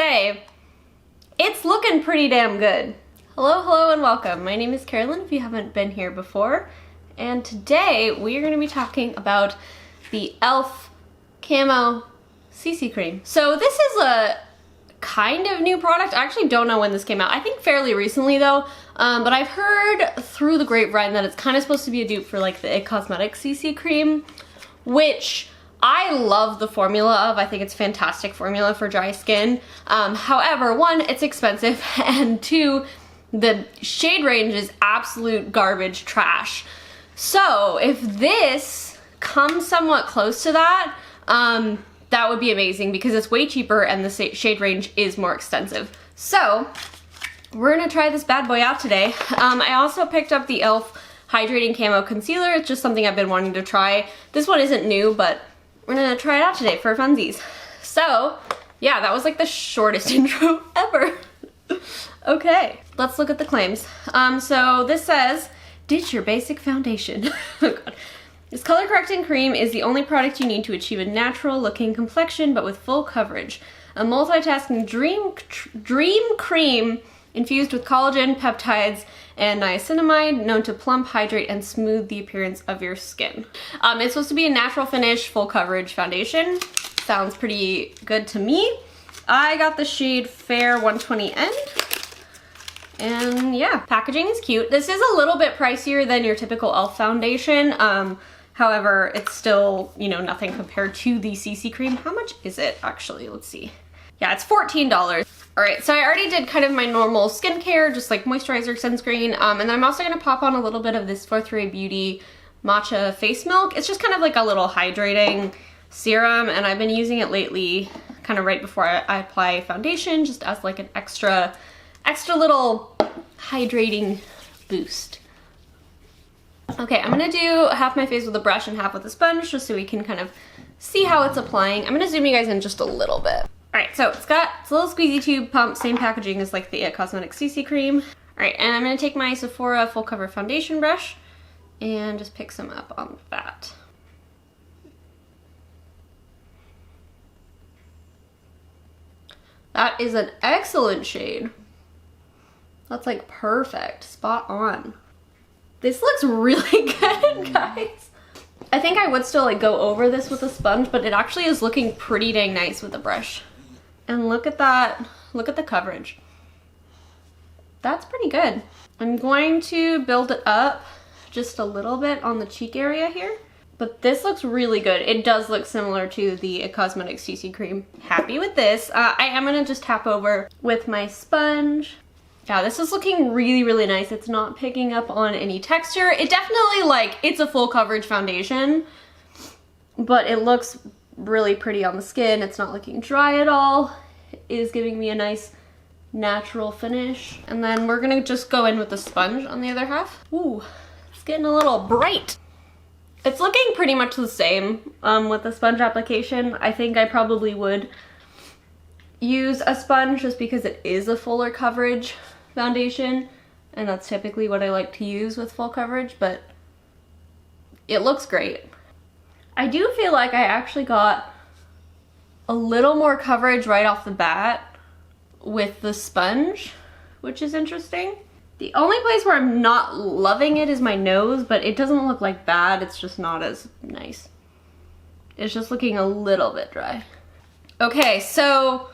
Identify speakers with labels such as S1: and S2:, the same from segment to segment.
S1: say it's looking pretty damn good. Hello and welcome. My name is Carolyn if you haven't been here before, and today we are going to be talking about the e.l.f. Camo CC Cream. So this is a kind of new product. I actually don't know when this came out. I think fairly recently though, but I've heard through the grapevine that it's kind of supposed to be a dupe for like the IT Cosmetics CC Cream, which I love the formula of. I think it's a fantastic formula for dry skin. However, one, it's expensive, and two, the shade range is absolute garbage trash. So if this comes somewhat close to that, that would be amazing because it's way cheaper and the shade range is more extensive. So we're gonna try this bad boy out today. I also picked up the e.l.f. Hydrating Camo Concealer. It's just something I've been wanting to try. This one isn't new, but we're gonna try it out today for funsies. So yeah, that was like the shortest intro ever. Okay, let's look at the claims. So this says, ditch your basic foundation. Oh God. This color correcting cream is the only product you need to achieve a natural looking complexion but with full coverage. A multitasking dream cream infused with collagen, peptides, and niacinamide, known to plump, hydrate, and smooth the appearance of your skin. It's supposed to be a natural finish, full coverage foundation. Sounds pretty good to me. I got the shade Fair 120N. And yeah, packaging is cute. This is a little bit pricier than your typical e.l.f. foundation. However, it's still, you know, nothing compared to the CC Cream. How much is it actually? Let's see. Yeah, it's $14. All right, so I already did kind of my normal skincare, just like moisturizer, sunscreen, and then I'm also gonna pop on a little bit of this 438 Beauty Matcha Face Milk. It's just kind of like a little hydrating serum, and I've been using it lately, kind of right before I apply foundation, just as like an extra little hydrating boost. Okay, I'm gonna do half my face with a brush and half with a sponge, just so we can kind of see how it's applying. I'm gonna zoom you guys in just a little bit. All right, so it's a little squeezy tube pump, same packaging as like the IT Cosmetics CC Cream. All right, and I'm gonna take my Sephora Full Cover Foundation brush and just pick some up on that. That is an excellent shade. That's like perfect, spot on. This looks really good, guys. I think I would still like go over this with a sponge, but it actually is looking pretty dang nice with the brush. And look at that, look at the coverage. That's pretty good. I'm going to build it up just a little bit on the cheek area here, but this looks really good. It does look similar to the IT Cosmetics CC Cream. Happy with this. I am gonna just tap over with my sponge. Yeah, this is looking really, really nice. It's not picking up on any texture. It definitely, like, it's a full coverage foundation, but it looks really pretty on the skin. It's not looking dry at all. It is giving me a nice natural finish. And then we're gonna just go in with the sponge on the other half. Ooh, it's getting a little bright. It's looking pretty much the same with the sponge application. I think I probably would use a sponge just because it is a fuller coverage foundation, and that's typically what I like to use with full coverage, but it looks great. I do feel like I actually got a little more coverage right off the bat with the sponge, which is interesting. The only place where I'm not loving it is my nose, but it doesn't look like bad, it's just not as nice. It's just looking a little bit dry. Okay, so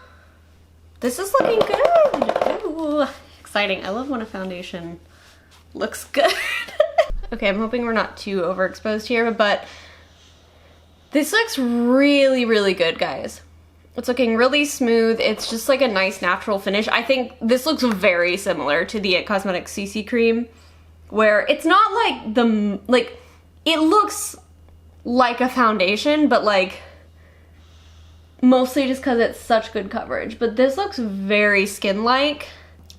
S1: this is looking good. Ooh, exciting. I love when a foundation looks good. Okay, I'm hoping we're not too overexposed here, but this looks really, really good, guys. It's looking really smooth. It's just like a nice natural finish. I think this looks very similar to the IT Cosmetics CC Cream, where it's not like it looks like a foundation, but like mostly just because it's such good coverage. But this looks very skin-like.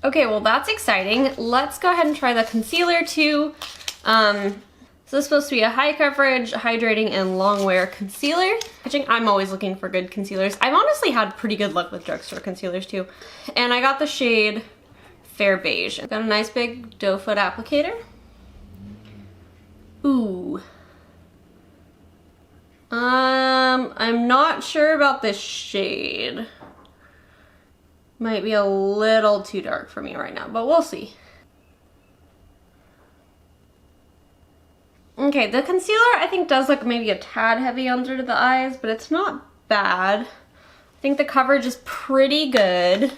S1: Okay, well that's exciting. Let's go ahead and try the concealer too. So this is supposed to be a high coverage, hydrating, and long wear concealer. I'm always looking for good concealers. I've honestly had pretty good luck with drugstore concealers too. And I got the shade Fair Beige. I've got a nice big doe foot applicator. Ooh. I'm not sure about this shade. Might be a little too dark for me right now, but we'll see. Okay, the concealer I think does look maybe a tad heavy under the eyes, but it's not bad. I think the coverage is pretty good.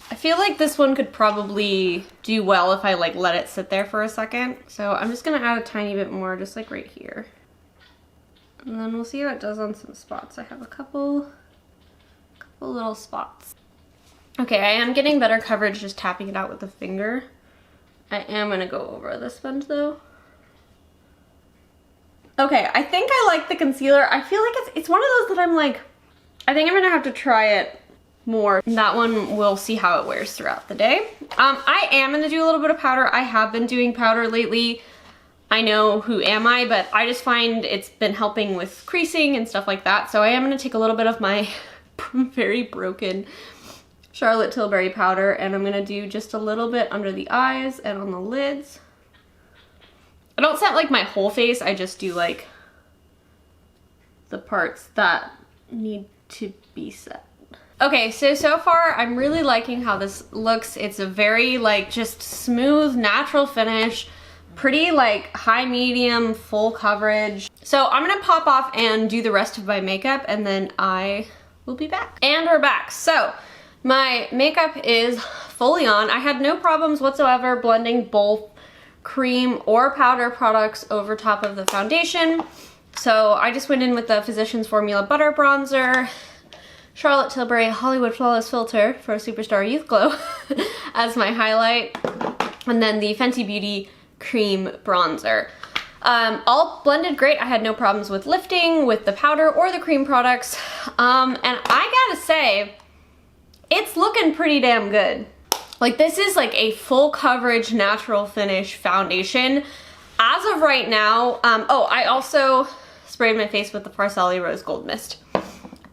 S1: I feel like this one could probably do well if I like let it sit there for a second. So I'm just gonna add a tiny bit more, just like right here. And then we'll see how it does on some spots. I have a couple little spots. Okay, I am getting better coverage just tapping it out with the finger. I am gonna go over the sponge though. Okay, I think I like the concealer. I feel like it's one of those that I'm like, I think I'm gonna have to try it more. That one, we'll see how it wears throughout the day. I am gonna do a little bit of powder. I have been doing powder lately. I know, who am I, but I just find it's been helping with creasing and stuff like that. So I am gonna take a little bit of my very broken Charlotte Tilbury powder, and I'm gonna do just a little bit under the eyes and on the lids. I don't set like my whole face, I just do like the parts that need to be set. Okay, so far I'm really liking how this looks. It's a very like just smooth, natural finish, pretty like high, medium, full coverage. So I'm gonna pop off and do the rest of my makeup and then I will be back. And we're back. So my makeup is fully on. I had no problems whatsoever blending both cream or powder products over top of the foundation. So I just went in with the Physicians Formula Butter Bronzer, Charlotte Tilbury Hollywood Flawless Filter for a Superstar Youth Glow as my highlight, and then the Fenty Beauty Cream Bronzer. All blended great. I had no problems with lifting with the powder or the cream products. And I gotta say, it's looking pretty damn good. Like this is like a full coverage natural finish foundation. As of right now, oh, I also sprayed my face with the Farsali Rose Gold Mist.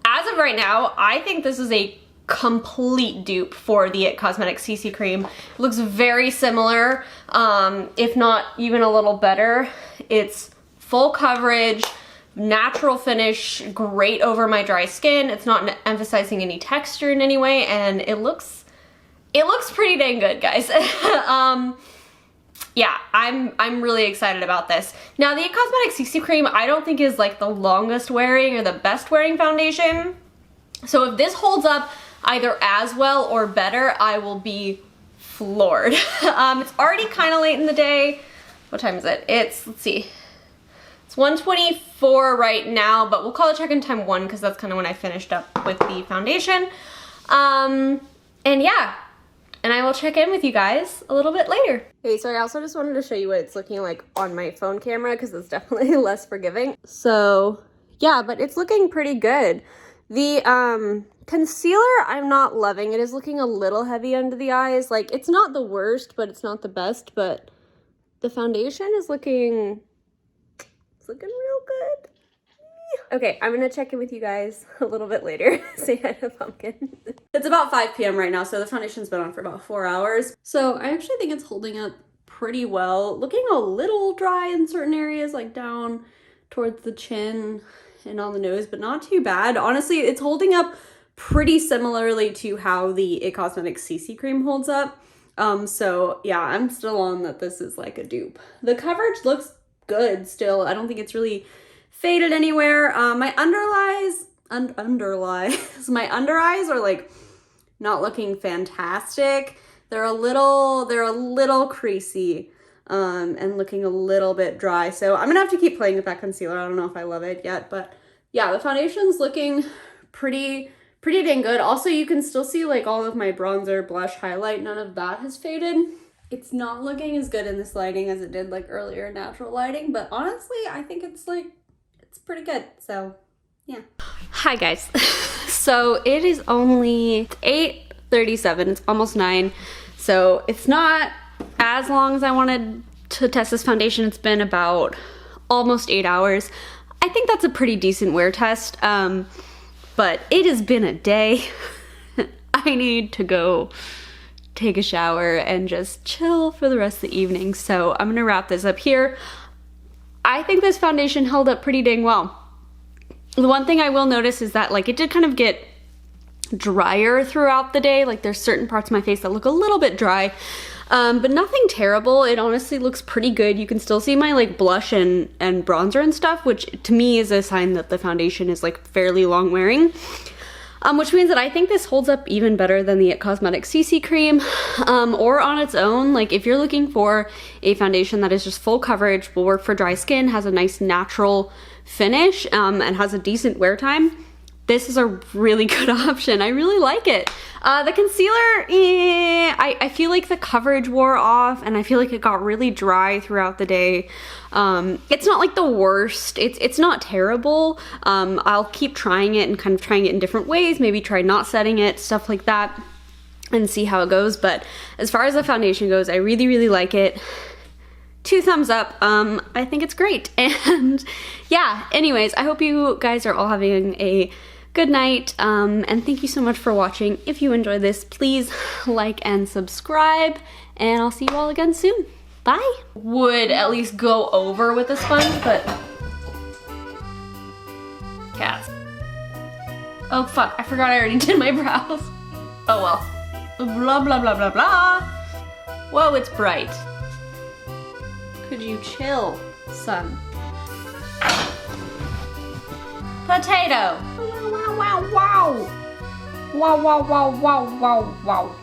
S1: As of right now, I think this is a complete dupe for the It Cosmetics CC Cream. It looks very similar, if not even a little better. It's full coverage, natural finish, great over my dry skin. It's not emphasizing any texture in any way, and it looks pretty dang good, guys. Yeah, I'm really excited about this. Now, the It Cosmetics CC Cream I don't think is like the longest wearing or the best wearing foundation. So if this holds up either as well or better, I will be floored. It's already kind of late in the day. What time is it? Let's see. It's 1:24 right now, but we'll call it check-in time 1 because that's kind of when I finished up with the foundation. And yeah. And I will check in with you guys a little bit later. Okay, so I also just wanted to show you what it's looking like on my phone camera because it's definitely less forgiving. So yeah, but it's looking pretty good. The concealer I'm not loving. It is looking a little heavy under the eyes. Like it's not the worst, but it's not the best. But the foundation is looking, it's looking real good. Okay, I'm gonna check in with you guys a little bit later. Say hi to Pumpkin. It's about 5 p.m. right now, so the foundation's been on for about 4 hours. So I actually think it's holding up pretty well. Looking a little dry in certain areas, like down towards the chin and on the nose, but not too bad. Honestly, it's holding up pretty similarly to how the It Cosmetics CC Cream holds up. So yeah, I'm still on that this is like a dupe. The coverage looks good still. I don't think it's really faded anywhere. My my under eyes are like not looking fantastic. They're a little creasy and looking a little bit dry. So I'm gonna have to keep playing with that concealer. I don't know if I love it yet, but yeah, the foundation's looking pretty dang good. Also, you can still see like all of my bronzer, blush, highlight. None of that has faded. It's not looking as good in this lighting as it did like earlier in natural lighting, but honestly, I think it's pretty good. So yeah. Hi guys. So it is only 8:37. It's almost 9. So it's not as long as I wanted to test this foundation. It's been about almost 8 hours. I think that's a pretty decent wear test. But it has been a day. I need to go take a shower and just chill for the rest of the evening. So I'm gonna wrap this up here. I think this foundation held up pretty dang well. The one thing I will notice is that like it did kind of get drier throughout the day. Like there's certain parts of my face that look a little bit dry, but nothing terrible. It honestly looks pretty good. You can still see my like blush and bronzer and stuff, which to me is a sign that the foundation is like fairly long wearing. Which means that I think this holds up even better than the Cosmetics CC Cream, or on its own. Like if you're looking for a foundation that is just full coverage, will work for dry skin, has a nice natural finish, and has a decent wear time, this is a really good option. I really like it. The concealer, I feel like the coverage wore off and I feel like it got really dry throughout the day. It's not like the worst. It's not terrible. I'll keep trying it and kind of trying it in different ways, maybe try not setting it, stuff like that, and see how it goes. But as far as the foundation goes, I really, really like it. 2 thumbs up. I think it's great. And yeah, anyways, I hope you guys are all having a good night, and thank you so much for watching. If you enjoyed this, please like and subscribe, and I'll see you all again soon. Bye! Would at least go over with a sponge, but cats. Oh fuck, I forgot I already did my brows. Oh well. Blah blah blah blah blah. Whoa, it's bright. Could you chill, son? Potato. Wow, wow, wow. Wow, wow, wow, wow, wow, wow.